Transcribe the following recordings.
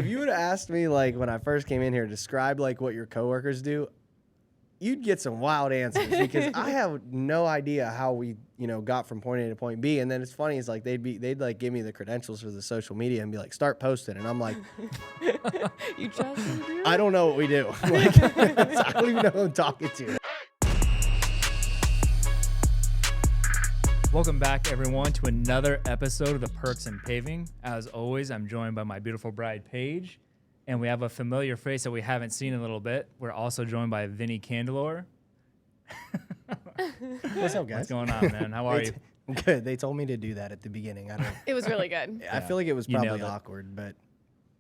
If you would have asked me, like, when I first came in here, describe, like, what your coworkers do, you'd get some wild answers because I have no idea how we, got from point A to point B. And then it's funny, it's like they'd like give me the credentials for the social media and be like, start posting. And I'm like, You trust them, dude? I don't know what we do. Like, I don't even know who I'm talking to. Welcome back, everyone, to another episode of the Perks and Paving. As always, I'm joined by my beautiful bride, Paige, and we have a familiar face that we haven't seen in a little bit. We're also joined by Vinnie Candelore. What's up, guys? What's going on, man? How are you? Good. They told me to do that at the beginning. It was really good. I feel like it was You probably nailed it. awkward, but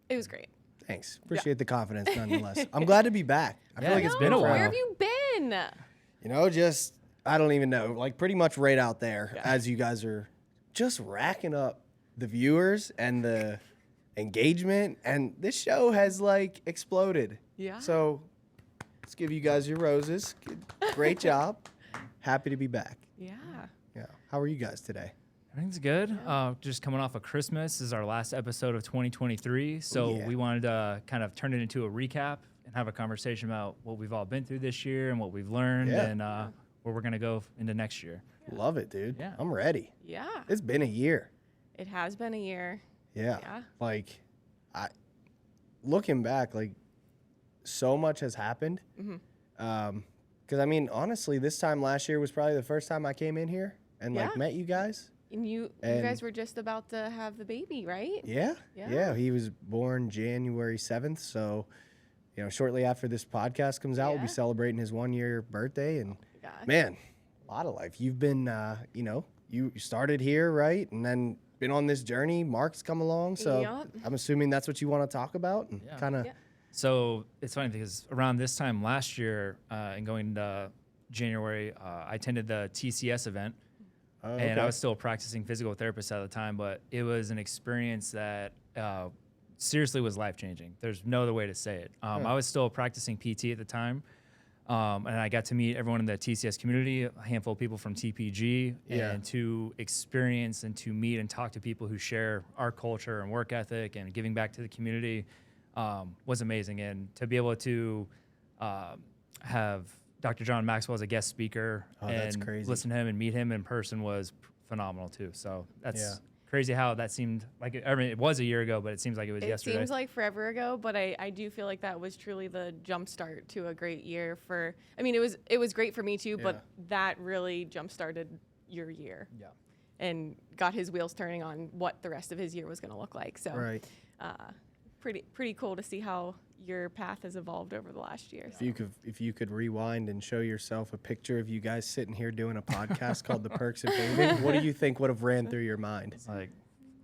It was great. thanks. Appreciate the confidence nonetheless. I'm glad to be back. I feel like it's it's been been a a while. Where have you been? Just, I don't even know, like pretty much right out there as you guys are just racking up the viewers and the engagement. And this show has like exploded. Yeah. So let's give you guys your roses. Great job. Happy to be back. Yeah. Yeah. How are you guys today? Everything's good. Just coming off of Christmas. This is our last episode of 2023. So Yeah. we wanted to kind of turn it into a recap and have a conversation about what we've all been through this year and what we've learned and where we're going to go into next year. Love it, dude. Yeah. I'm ready. Yeah. It's been a year. It has been a year. Yeah. Yeah. Like, looking back, like, so much has happened. Because, I mean, honestly, this time last year was probably the first time I came in here and, like, Yeah. met you guys. And you guys were just about to have the baby, right? Yeah. Yeah. Yeah. He was born January 7th. So, shortly after this podcast comes out, we'll be Yeah. celebrating his 1-year birthday. And, Gosh. man, a lot of life. You've been, you started here, right? And then been on this journey. Mark's come along. So Yup. I'm assuming that's what you want to talk about and Yeah. kind of. Yeah. So it's funny because around this time last year and going into January, I attended the TCS event. Oh, And okay. I was still a practicing physical therapist at the time, but it was an experience that seriously was life-changing. There's no other way to say it. I was still practicing PT at the time, and I got to meet everyone in the TCS community, a handful of people from TPG, Yeah. and to experience and to meet and talk to people who share our culture and work ethic and giving back to the community was amazing. And to be able to have Dr. John Maxwell as a guest speaker that's and crazy. listen to him and meet him in person was phenomenal too. So that's Yeah. crazy how that seemed like, it was a year ago, but it seems like it was It yesterday. seems like forever ago, but I do feel like that was truly the jumpstart to a great year for. I mean, it was great for me too, but that really jumpstarted your year. Yeah. And got his wheels turning on what the rest of his year was going to look like. So, Right. pretty cool to see how your path has evolved over the last year. If you could rewind and show yourself a picture of you guys sitting here doing a podcast called The Perks of Paving, what do you think would have ran through your mind? It's like,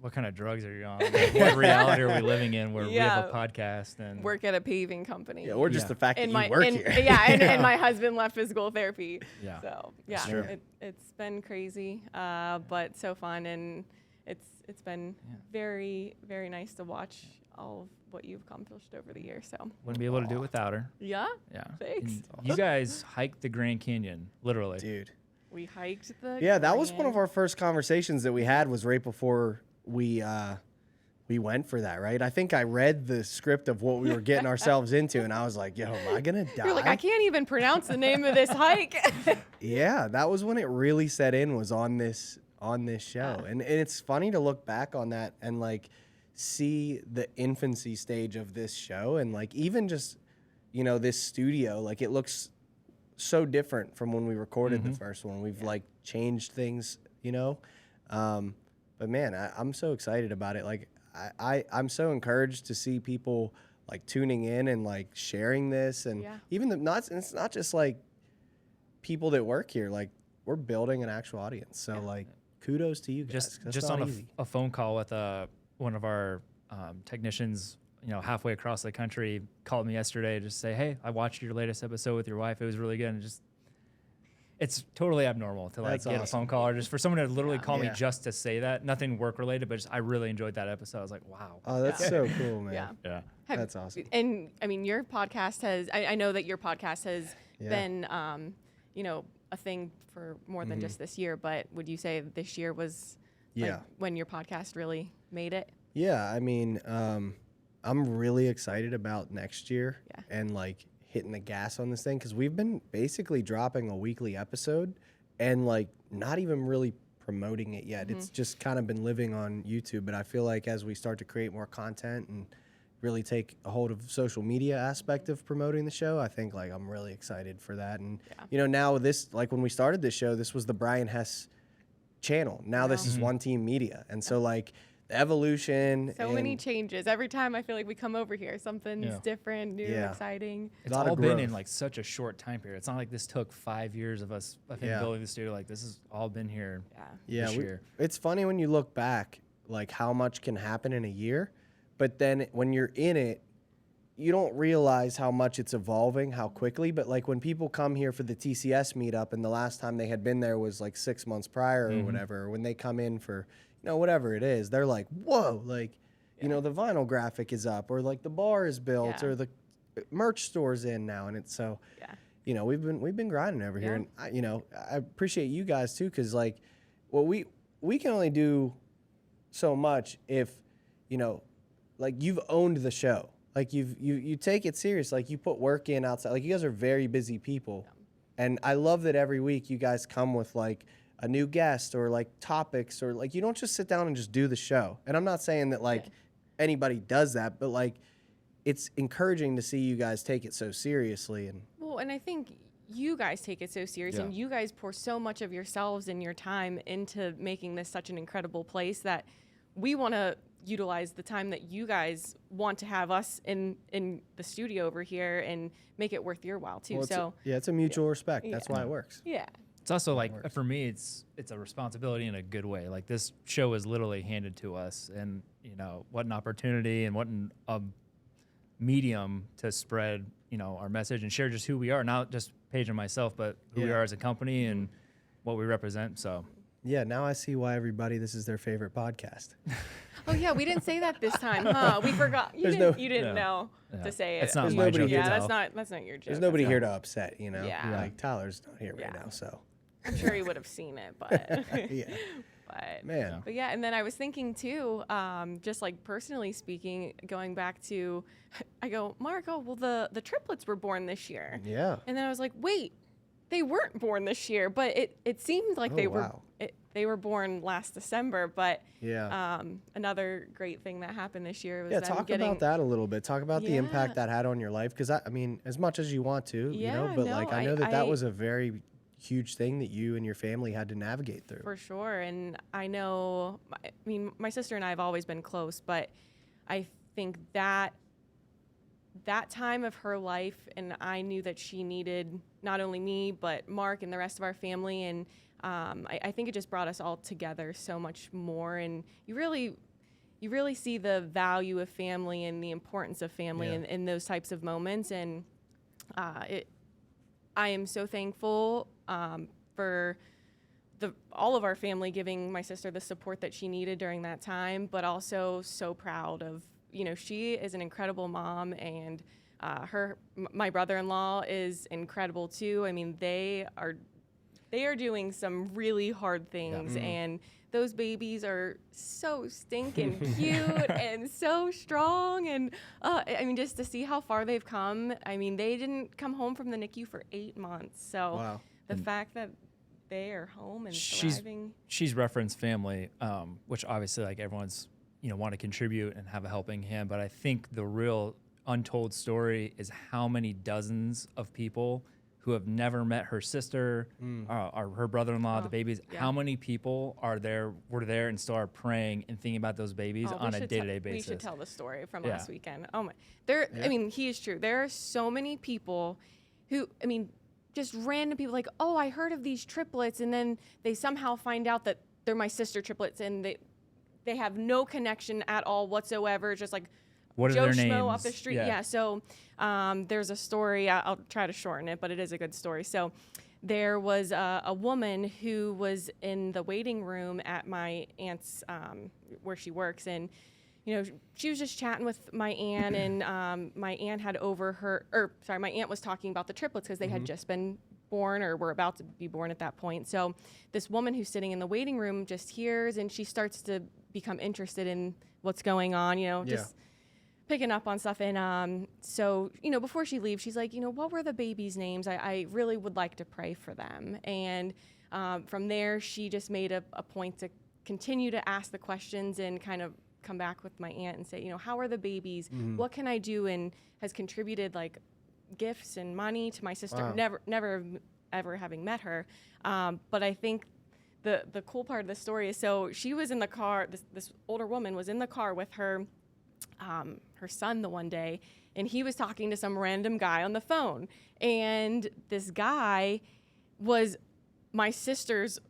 what kind of drugs are you on? Like, what reality are we living in where we have a Yeah. podcast and Work at a paving company. Yeah, or just Yeah. the fact and that my you work and, here. and my husband left physical therapy. Yeah. So yeah, Sure. it's been crazy, but so fun, and it's been very, very nice to watch all of what you've accomplished over the years. So wouldn't be able to do it without her. yeah, Yeah. Thanks. And you guys hiked the Grand Canyon, literally. Dude. we hiked the. Yeah, that was one Grand- of our first conversations that we had was right before we went for that, right? I think I read the script of what we were getting ourselves into, and I was like, yo, am I going to die? You're like, I can't even pronounce the name of this hike. Yeah, that was when it really set in, was on this show. And it's funny to look back on that and like see the infancy stage of this show, and like even just this studio, like it looks so different from when we recorded the first one. We've like changed things, but man, I'm so excited about it. Like I'm so encouraged to see people like tuning in and like sharing this, and even it's not just like people that work here. Like we're building an actual audience. So like kudos to you guys. 'Cause that's Just not on easy. a phone call with one of our technicians, halfway across the country, called me yesterday to say, hey, I watched your latest episode with your wife. It was really good. And it's totally abnormal to like That's get a awesome. phone call or just for someone to literally call me Yeah. just to say that. Nothing work related, but just I really enjoyed that episode. I was like, wow. Oh, that's so cool, man. Yeah. Yeah. That's awesome. And I mean, your podcast has. I know that your podcast has been, a thing for more than just this year. But would you say this year was like, when your podcast really made it? Yeah, I mean, I'm really excited about next year Yeah. and like hitting the gas on this thing because we've been basically dropping a weekly episode and like not even really promoting it yet. It's just kind of been living on YouTube, but I feel like as we start to create more content and really take a hold of social media aspect of promoting the show, I think like I'm really excited for that. And you know, now this, like when we started this show, this was the Brian Hess channel. Now this is One Team Media. And so like the evolution. So many changes. Every time I feel like we come over here, something's different, new, exciting. It's all been in like such a short time period. It's not like this took 5 years of us building the studio. Like this has all been here. This year. It's funny when you look back, like how much can happen in a year, but then when you're in it, you don't realize how much it's evolving, how quickly. But like when people come here for the TCS meetup, and the last time they had been there was like 6 months prior or whatever, or when they come in for, you know, whatever it is, they're like, whoa, like, you know, the vinyl graphic is up, or like the bar is built, or the merch store's in now, and it's so, you know, we've been grinding over here, and you know, I appreciate you guys too, because like, well, we can only do so much if, you know, like you've owned the show, like you take it serious, like you put work in outside, like you guys are very busy people, and I love that every week you guys come with like a new guest or like topics, or like you don't just sit down and just do the show. And I'm not saying that like anybody does that, but like it's encouraging to see you guys take it so seriously. And well, and I think you guys take it so serious, and you guys pour so much of yourselves and your time into making this such an incredible place that we want to utilize the time that you guys want to have us in the studio over here and make it worth your while too. Well, it's a mutual respect. That's why it works. Yeah. It's also like, for me, it's a responsibility in a good way. Like this show is literally handed to us, and you know, what an opportunity and what a medium to spread, you know, our message and share just who we are, not just Paige and myself, but who we are as a company and what we represent. So yeah, now I see why this is their favorite podcast. Oh yeah, we didn't say that this time, huh? We forgot. You didn't know to say it. It's not my joke. Yeah, that's not your joke. There's nobody here to upset, you know. Yeah. Like Tyler's not here right now, so I'm sure he would have seen it, but But yeah, and then I was thinking too, just like personally speaking, going back to, I go, Mark, well the triplets were born this year. Yeah. And then I was like, wait, they weren't born this year, but it seemed like they were born last December. But another great thing that happened this year was talk about that a little bit. Talk about the impact that had on your life, because I mean, as much as you want to, you know, but like I know that was a very huge thing that you and your family had to navigate through. For sure. And I know, I mean, my sister and I have always been close, but I think that time of her life, and I knew that she needed not only me, but Mark and the rest of our family. And I think it just brought us all together so much more. And you really see the value of family and the importance of family in those types of moments. And I am so thankful for all of our family giving my sister the support that she needed during that time, but also so proud of, you know, she is an incredible mom, and my brother-in-law is incredible too. I mean, they are doing some really hard things, and those babies are so stinking cute and so strong. And I mean, just to see how far they've come. I mean, they didn't come home from the NICU for 8 months. So the fact that they are home and thriving. She's referenced family, which obviously like everyone's, you know, want to contribute and have a helping hand. But I think the real untold story is how many dozens of people who have never met her sister, or her brother-in-law, the babies. How many people were there and still are praying and thinking about those babies on a day-to-day basis? We should tell the story from last weekend. Oh my, I mean, he is true. There are so many people who, I mean, just random people like, oh, I heard of these triplets, and then they somehow find out that they're my sister triplets, and they have no connection at all whatsoever. Just like what Joe are their Schmo names? off the street. Yeah. So there's a story. I'll try to shorten it, but it is a good story. So there was a woman who was in the waiting room at my aunt's where she works, and you know, she was just chatting with my aunt, and my aunt my aunt was talking about the triplets because they had just been born or were about to be born at that point. So this woman who's sitting in the waiting room just hears, and she starts to become interested in what's going on, you know, just picking up on stuff. And so, before she leaves, she's like, what were the babies' names? I really would like to pray for them. And from there, she just made a point to continue to ask the questions and kind of come back with my aunt and say, how are the babies? What can I do? And has contributed like gifts and money to my sister. Wow. Never ever having met her. But I think the cool part of the story is, so she was in the car, this older woman was in the car with her son the one day, and he was talking to some random guy on the phone. And this guy was my sister's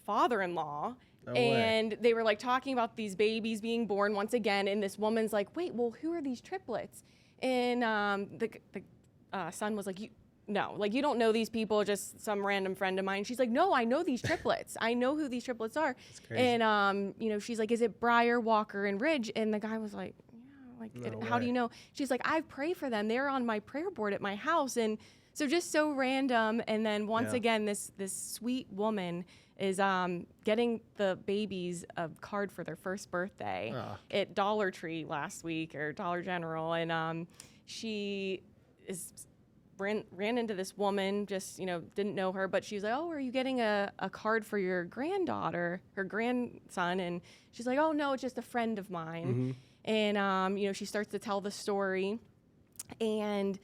father-in-law. No way. And they were like talking about these babies being born once again. And this woman's like, wait, well, who are these triplets? And the son was like, you don't know these people, just some random friend of mine. She's like, no, I know these triplets. I know who these triplets are. That's crazy. And, she's like, is it Briar, Walker, and Ridge? And the guy was like, how do you know? She's like, I pray for them. They're on my prayer board at my house. And so just so random. And then once again, this sweet woman is getting the babies a card for their first birthday at Dollar Tree last week, or Dollar General. And she ran into this woman, just, didn't know her, but she's like, oh, are you getting a card for your granddaughter, her grandson? And she's like, oh, no, it's just a friend of mine. And, she starts to tell the story. And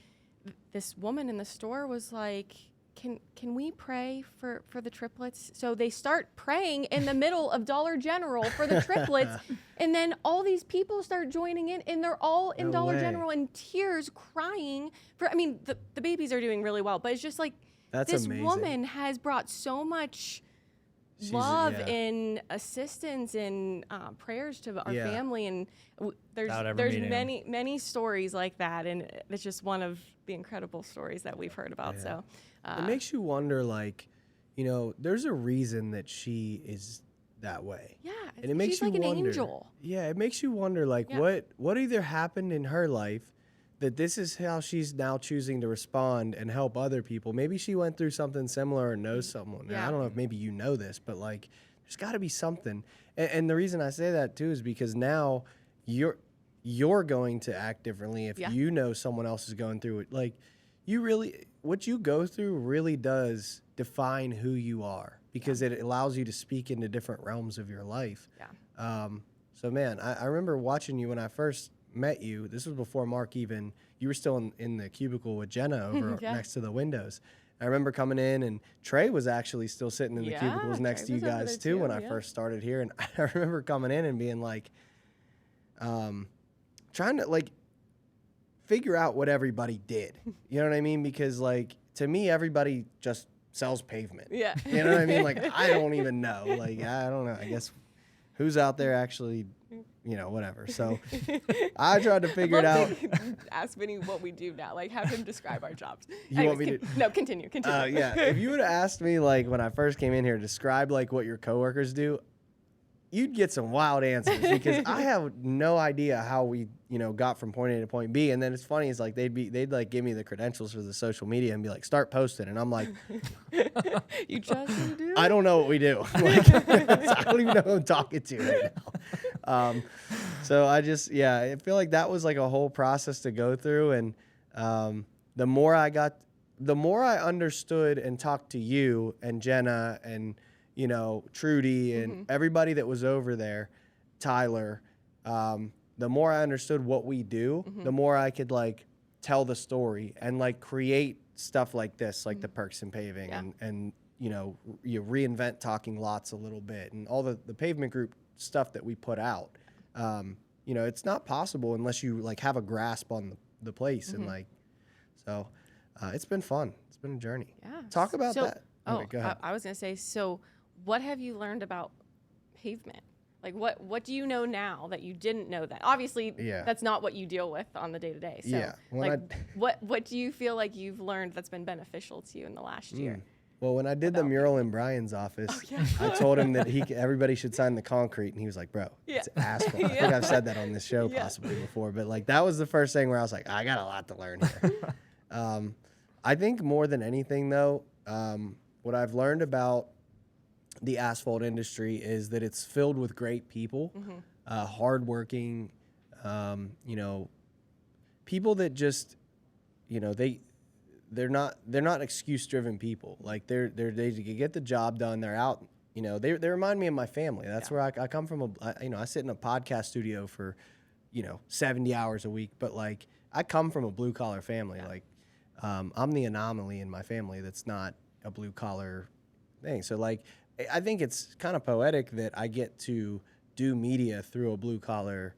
this woman in the store was like, can we pray for the triplets? So they start praying in the middle of Dollar General for the triplets. And then all these people start joining in, and they're all in Dollar General in tears, crying the babies are doing really well, but it's just like, That's this amazing. woman has brought so much love and assistance and prayers to our family. And there's many stories like that. And it's just one of the incredible stories that we've heard about. So it makes you wonder, like, there's a reason that she is that way. Yeah, and it makes she's you like wonder, an angel. Yeah, it makes you wonder, like, what either happened in her life that this is how she's now choosing to respond and help other people. Maybe she went through something similar or knows someone. Yeah. I don't know if maybe you know this, but like, there's got to be something. And the reason I say that too is because now you're going to act differently if you know someone else is going through it. Like, what you go through really does define who you are, because it allows you to speak into different realms of your life. Yeah. So man, I remember watching you when I first met you. This was before Mark you were still in the cubicle with Jenna over next to the windows. I remember coming in, and Trey was actually still sitting in the cubicles next to you guys too when I first started here. And I remember coming in and being like, trying to like figure out what everybody did. You know what I mean? Because like, to me, everybody just sells pavement. Yeah. You know what I mean? Like, I don't even know. Like, I don't know. I guess who's out there actually, whatever. So I tried to figure it out. Ask Vinnie what we do now. Like, have him describe our jobs. You want me to? No, continue. Yeah. If you would have asked me, like, when I first came in here, describe like what your coworkers do, you'd get some wild answers, because I have no idea how we, got from point A to point B. And then it's funny, it's like they'd like give me the credentials for the social media and be like, start posting. And I'm like, you just do? I don't know what we do. Like, I don't even know who I'm talking to right now. So I feel like that was like a whole process to go through. And the more I understood and talked to you and Jenna and, Trudy and everybody that was over there, Tyler, the more I understood what we do, the more I could like tell the story and like create stuff like this, like the Perks and Paving and you reinvent Talking Lots a little bit and all the pavement group stuff that we put out. It's not possible unless you like have a grasp on the place and like, so it's been fun. It's been a journey. Yeah. Talk about that. Okay, go ahead. I was going to say, so what have you learned about pavement? Like, what do you know now that you didn't know then? Obviously, that's not what you deal with on the day-to-day. So, what do you feel like you've learned that's been beneficial to you in the last year? Well, when I did the mural in Brian's office, I told him that everybody should sign the concrete, and he was like, bro, it's asphalt. I think I've said that on this show possibly before, but like that was the first thing where I was like, I got a lot to learn here. I think more than anything, though, what I've learned about the asphalt industry is that it's filled with great people, hardworking, people that just, you know, they're not excuse driven people. Like they get the job done. They're out. You know, they remind me of my family. That's where I come from. I sit in a podcast studio for, 70 hours a week. But like I come from a blue collar family. Yeah. Like I'm the anomaly in my family that's not a blue collar thing. So like I think it's kind of poetic that I get to do media through a blue collar,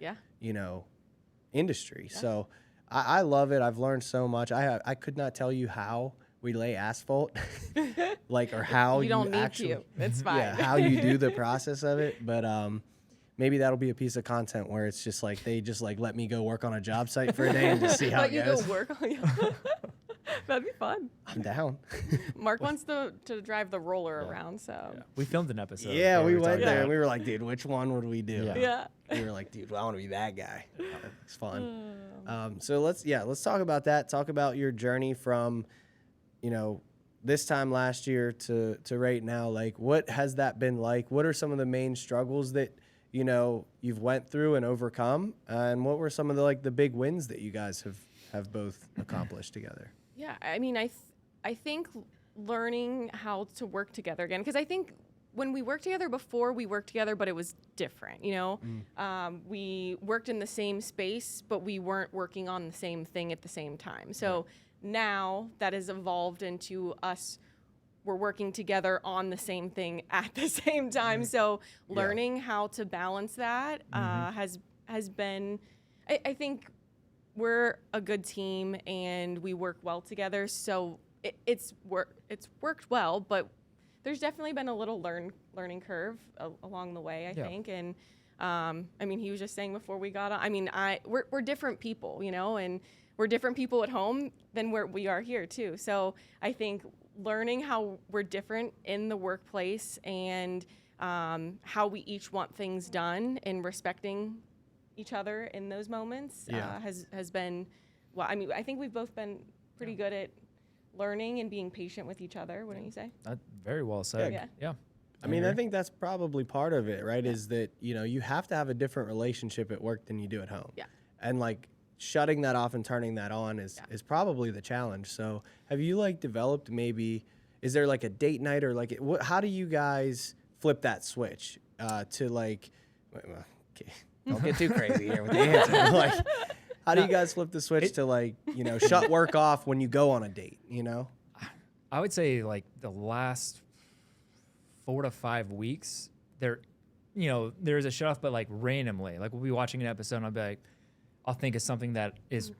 industry. Yeah. So I love it. I've learned so much. I could not tell you how we lay asphalt, or how you don't need actually, to. It's fine. Yeah, how you do the process of it. But maybe that'll be a piece of content where it's just like they just like let me go work on a job site for a day and just see how it goes. Go work on That'd be fun. I'm down. Mark wants to drive the roller around, so. Yeah. We filmed an episode. Yeah, we went there and we were like, dude, which one would we do? Yeah. We were like, dude, I want to be that guy. It's fun. So let's talk about that. Talk about your journey from, this time last year to right now. Like, what has that been like? What are some of the main struggles that, you've went through and overcome? And what were some of the big wins that you guys have both accomplished together? Yeah, I mean, I think learning how to work together again, because I think when we worked together before, we worked together, but it was different, we worked in the same space, but we weren't working on the same thing at the same time. So now that has evolved into us, we're working together on the same thing at the same time. So learning how to balance that has been, I think, we're a good team and we work well together. So it's worked well, but there's definitely been a little learning curve along the way, I think. And I mean, he was just saying before we got on, I mean, we're different people, and we're different people at home than we are here too. So I think learning how we're different in the workplace and how we each want things done and respecting each other in those moments has been, well, I mean, I think we've both been pretty good at learning and being patient with each other, wouldn't you say? Very well said. Yeah. I mean, I think that's probably part of it, right? Is that, you have to have a different relationship at work than you do at home. Yeah. And shutting that off and turning that on is probably the challenge. So have you developed is there a date night or how do you guys flip that switch to don't get too crazy here with the answer. How do you guys flip the switch to shut work off when you go on a date, I would say the last 4 to 5 weeks there's a shut off, but randomly, we'll be watching an episode and I'll be like, I'll think of something that is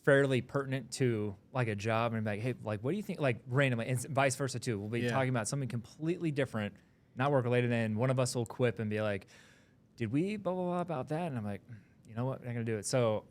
fairly pertinent to a job and be like, hey, what do you think? Randomly, and vice versa too. We'll be talking about something completely different, not work related, and one of us will quip and be like, did we blah, blah, blah about that? And I'm like, you know what? I'm not going to do it. So,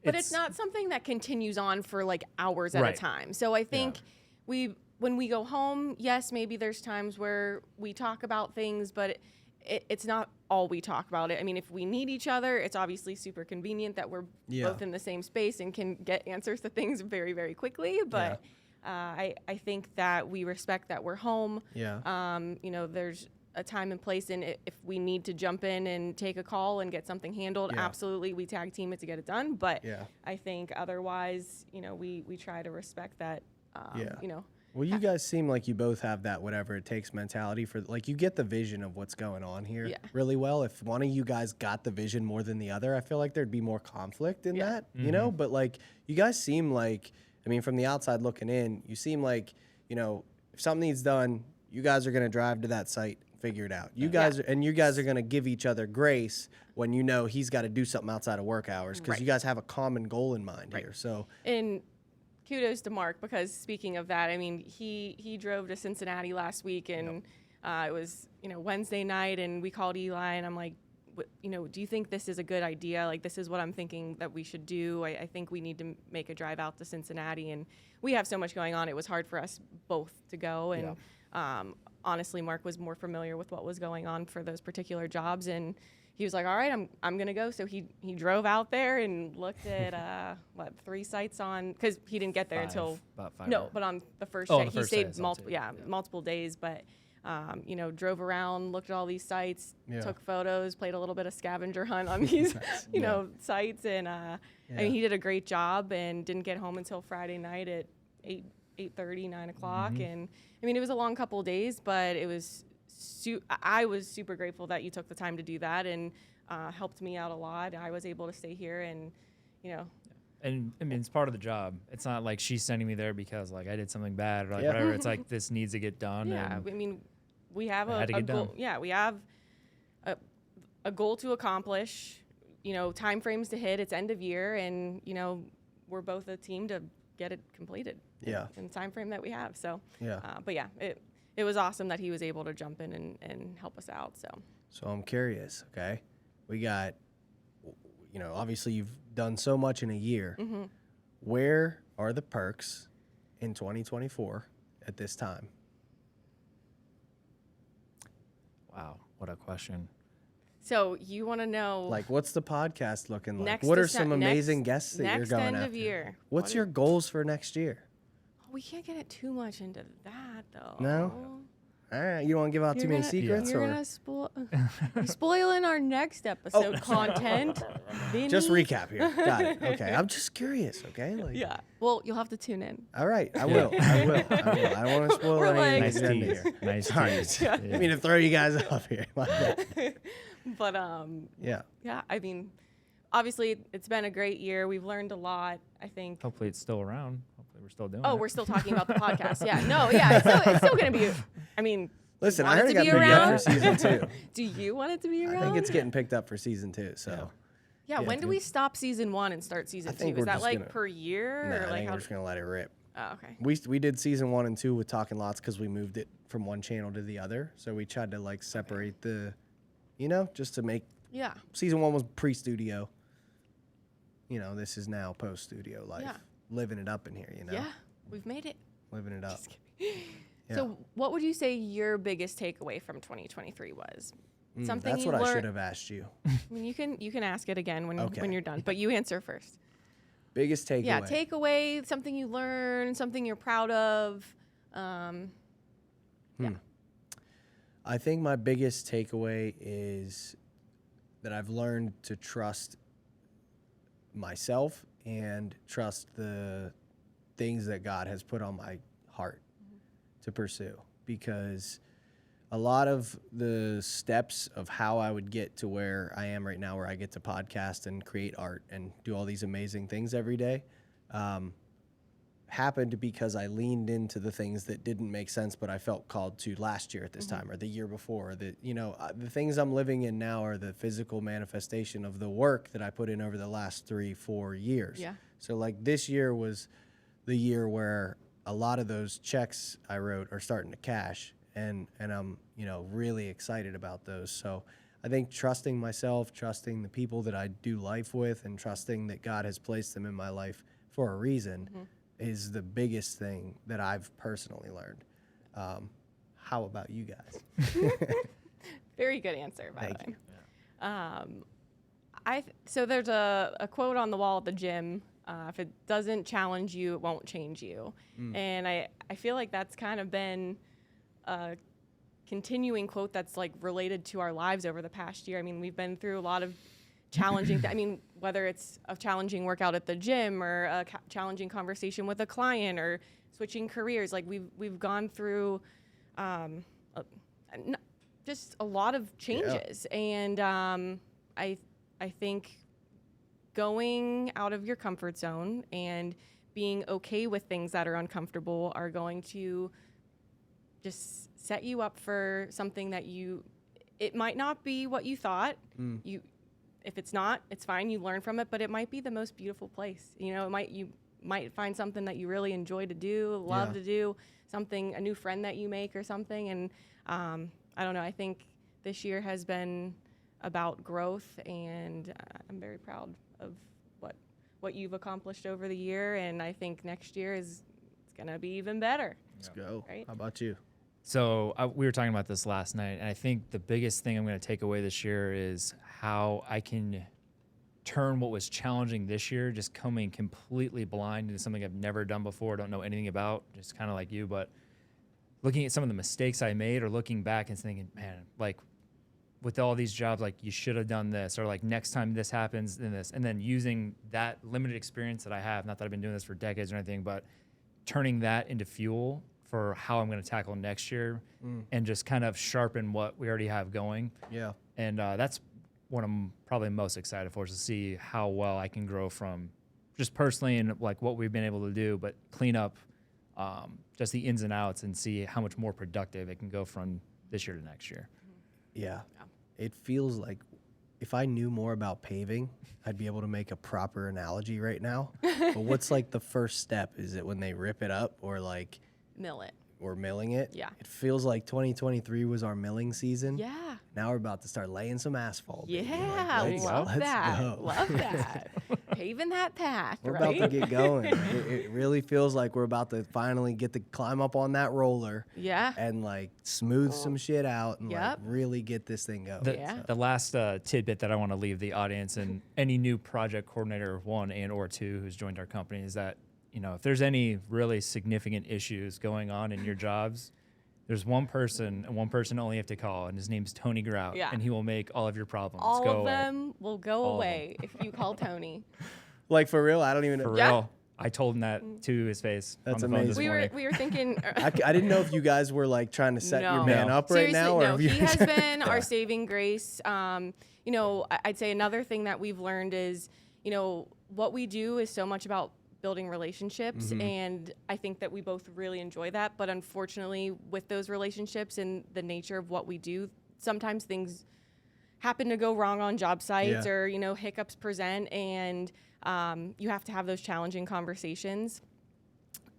but it's not something that continues on for hours at a time. So I think when we go home, yes, maybe there's times where we talk about things, but it's not all we talk about. I mean, if we need each other, it's obviously super convenient that we're both in the same space and can get answers to things very, very quickly. But I think that we respect that we're home. There's a time and place, and if we need to jump in and take a call and get something handled, absolutely, we tag team it to get it done. But I think otherwise, we try to respect that. Well, you guys seem like you both have that whatever it takes mentality for you get the vision of what's going on here really well. If one of you guys got the vision more than the other, I feel like there'd be more conflict in that, but you guys seem I mean, from the outside looking in, you seem if something needs done, you guys are going to drive to that site, figure it out. You guys are going to give each other grace when he's got to do something outside of work hours because you guys have a common goal in mind here. So and kudos to Mark, because speaking of that, I mean, he drove to Cincinnati last week, and it was Wednesday night, and we called Eli, and I'm like, do you think this is a good idea? This is what I'm thinking that we should do. I think we need to make a drive out to Cincinnati, and we have so much going on. It was hard for us both to go, and honestly, Mark was more familiar with what was going on for those particular jobs, and he was like, all right, I'm going to go. So he drove out there and looked at, 3 sites because he didn't get there until, about 5. No, but on the first day, he stayed multiple days. But Drove around, looked at all these sites, Yeah. took photos, played a little bit of scavenger hunt on these, sites. And I mean, he did a great job and didn't get home until Friday night at 8:30, 9 o'clock. And I mean, it was a long couple of days, but it was, I was super grateful that you took the time to do that and helped me out a lot. I was able to stay here and, And I mean, it's part of the job. It's not like she's sending me there because like I did something bad or like whatever. It's like this needs to get done. Yeah, and I mean, we have it had to a get goal. done. Yeah, we have a goal to accomplish. Time frames to hit. It's end of year, and we're both a team to get it completed. Yeah. In the time frame that we have. So. Yeah. But yeah, it was awesome that he was able to jump in and help us out. So I'm curious, okay? We got, obviously you've done so much in a year. Mm-hmm. Where are the Perks in 2024 at this time? Wow, what a question. So you want to know? Like, what's the podcast looking like? Next What are Dece- some amazing next- guests that you're next going end after? of year. What's What your goals for next year? We can't get it too much into that though. No? All right, you don't want to give out too You're many gonna- secrets? You're or gonna you're spoiling our next episode content. Vinny. just recap here. Got it. Okay, I'm just curious, okay? Like, Yeah. Well, you'll have to tune in. All right, I will. I will. I don't want to spoil We're any Nice of the agenda tease. here. Nice Sorry. tease. I mean to throw you guys off here. My bad. But Yeah. yeah. I mean, obviously, it's been a great year. We've learned a lot. I think. Hopefully it's still around. Hopefully we're still doing Oh, it. we're still talking about the podcast. Yeah. No. Yeah. It's still gonna be. I mean. Listen, want I it heard it to got be picked up around? for season 2. Do you want it to be around? I think it's getting picked up for season 2. So Yeah. When do we stop season 1 and start season 2? think Is we're that just like gonna- per year nah, or I like think how? we're just gonna let it rip. Oh, okay. We did season 1 and 2 with Talking Lots because we moved it from one channel to the other. So we tried to like separate the, just to make Yeah. season 1 was pre-studio. This is now post-studio life. Yeah. Living it up in here. Yeah. We've made it. Living it up. Yeah. So, what would you say your biggest takeaway from 2023 was? Something That's you what I learned. should have asked you. I mean, you can ask it again when Okay. you're done, but you answer first. Biggest takeaway. Yeah, takeaway, something you learned, something you're proud of. Yeah. I think my biggest takeaway is that I've learned to trust myself and trust the things that God has put on my heart to pursue, because a lot of the steps of how I would get to where I am right now, where I get to podcast and create art and do all these amazing things every day, happened because I leaned into the things that didn't make sense, but I felt called to last year at this time or the year before. The things I'm living in now are the physical manifestation of the work that I put in over the last 3-4 years. Yeah. So like this year was the year where a lot of those checks I wrote are starting to cash, and I'm really excited about those. So I think trusting myself, trusting the people that I do life with, and trusting that God has placed them in my life for a reason is the biggest thing that I've personally learned. How about you guys? Very good answer, by Thank the way. So there's a quote on the wall at the gym. If it doesn't challenge you, it won't change you. And I feel like that's kind of been a continuing quote that's like related to our lives over the past year. I mean, we've been through a lot of challenging, whether it's a challenging workout at the gym or a challenging conversation with a client or switching careers. Like we've gone through just a lot of changes. And I think going out of your comfort zone and being okay with things that are uncomfortable are going to just set you up for something that it might not be what you thought. If it's not, it's fine. You learn from it, but it might be the most beautiful place. You might find something that you really enjoy to do, love to do, a new friend that you make or something. And I don't know. I think this year has been about growth, and I'm very proud of what you've accomplished over the year. And I think next year it's gonna be even better. Let's go. Right? How about you? So we were talking about this last night, and I think the biggest thing I'm going to take away this year is how I can turn what was challenging this year, just coming completely blind into something I've never done before, don't know anything about, just kind of like you, but looking at some of the mistakes I made, or looking back and thinking, man, like with all these jobs, like you should have done this, or like next time this happens, then this, and then using that limited experience that I have, not that I've been doing this for decades or anything, but turning that into fuel for how I'm going to tackle next year and just kind of sharpen what we already have going. Yeah. And that's what I'm probably most excited for, is to see how well I can grow from just personally and like what we've been able to do, but clean up just the ins and outs and see how much more productive it can go from this year to next year. Yeah. It feels like if I knew more about paving, I'd be able to make a proper analogy right now. But what's like the first step? Is it when they rip it up, or like Mill it. we're milling it? Yeah. It feels like 2023 was our milling season. Yeah. Now we're about to start laying some asphalt. baby. Yeah, Like, love let's that. go. Love that. Paving that path, We're right? about to get going. It really feels like we're about to finally get to climb up on that roller Yeah. and like smooth some shit out and like Yep. really get this thing going. The last tidbit that I want to leave the audience and any new project coordinator, 1 and or 2, who's joined our company, is that, you know, if there's any really significant issues going on in your jobs, there's one person and one person only you have to call, and his name's Tony Grout, Yeah. and he will make all of your problems All go of away. them will go All of away if you call Tony. Like for real, I don't even For know. Yeah. real. I told him that to his face That's on the phone this amazing. morning. We were thinking. I didn't know if you guys were like trying to set your No. man No. up right Seriously, now, or no. if you He has been our saving grace. You know, I'd say another thing that we've learned is, you know, what we do is so much about building relationships, and I think that we both really enjoy that. But unfortunately, with those relationships and the nature of what we do, sometimes things happen to go wrong on job sites, Yeah. or you know, hiccups present, and you have to have those challenging conversations.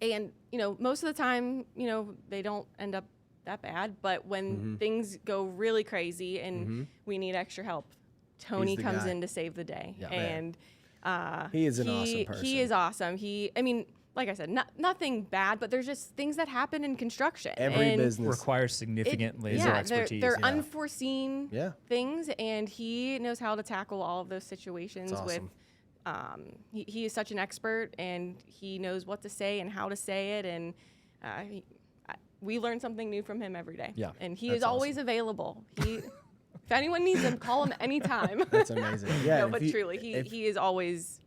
And you know, most of the time, you know, they don't end up that bad. But when things go really crazy and we need extra help, Tony the comes guy. in to save the day. Yeah. And He is an awesome person. He is awesome. I mean, like I said, nothing bad, but there's just things that happen in construction. Every and business. Requires significant laser yeah, expertise. they're Yeah. unforeseen Yeah. things, and he knows how to tackle all of those situations That's with. awesome. He is such an expert, and he knows what to say and how to say it, and we learn something new from him every day. Yeah, and he that's is always available. If anyone needs him, call him anytime. That's amazing. Yeah. No, if but you- truly, if- he always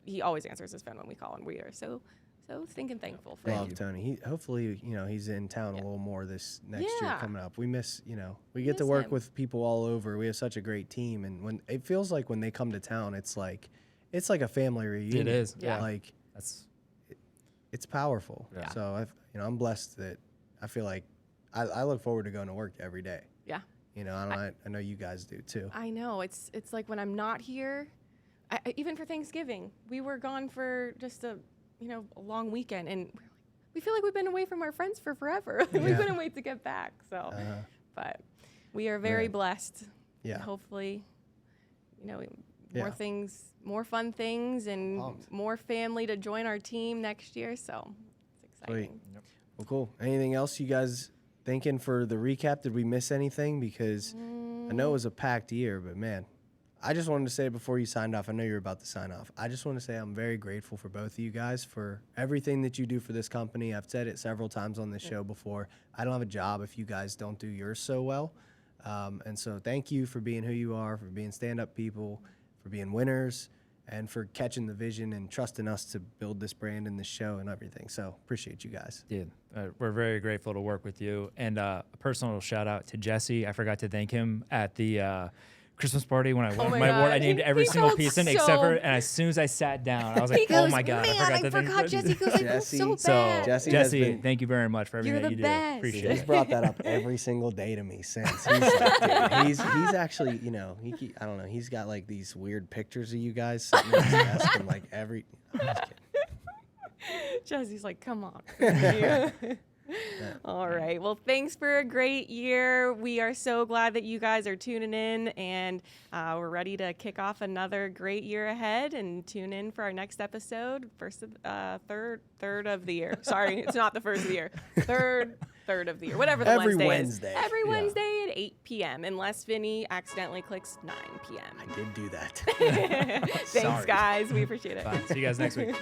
answers his phone when we call, and we are so stinking thankful for him. Love Tony. Hopefully, you know, he's in town a little more this next year Yeah. coming up. We miss, you know, we get to miss work him. with people all over. We have such a great team, and when it feels like when they come to town, it's like a family reunion. It is. Yeah. Like That's it's powerful. Yeah. So I'm blessed that I feel like I look forward to going to work every day. Yeah, You know, I know you guys do too. I know. It's like when I'm not here, even for Thanksgiving, we were gone for just a long weekend, and we feel like we've been away from our friends for forever. We Yeah. couldn't wait to get back. So, but we are very Man. blessed. Yeah. And hopefully, more Yeah. things, more fun things, and Pumped. more family to join our team next year. So it's exciting. Well, cool. Anything else you guys thinking for the recap? Did we miss anything? Because I know it was a packed year, but man, I just wanted to say before you signed off, I know you're about to sign off. I just want to say I'm very grateful for both of you guys for everything that you do for this company. I've said it several times on this show before. I don't have a job if you guys don't do yours so well. And so thank you for being who you are, for being stand-up people, for being winners, and for catching the vision and trusting us to build this brand and this show and everything. So appreciate you guys. Dude, we're very grateful to work with you. And a personal shout out to Jesse. I forgot to thank him at the Christmas party when I won my my award. I God. named every He single felt piece in so- except for, and as soon as I sat down, I was like, He oh goes, my God, man, I forgot to forgot thank Jesse goes, I feel Jesse. so So, bad. Jesse has Jesse, been- thank you very much for everything You're that the you best. do. Appreciate He's it. brought that up every single day to me since. He's like, dude, he's actually, you know, I don't know. He's got like these weird pictures of you guys sitting at his desk and like every. I'm just kidding. Jesse's like, come on. All right. Well, thanks for a great year. We are so glad that you guys are tuning in, and we're ready to kick off another great year ahead. And tune in for our next episode, third of the year. Sorry, it's not the first of the year. Third of the year. Whatever the Every Wednesday Wednesday. is. Every Yeah. Wednesday at 8 p.m. Unless Vinnie accidentally clicks 9 p.m. I did do that. Thanks, Sorry. guys. We appreciate it. Bye. See you guys next week.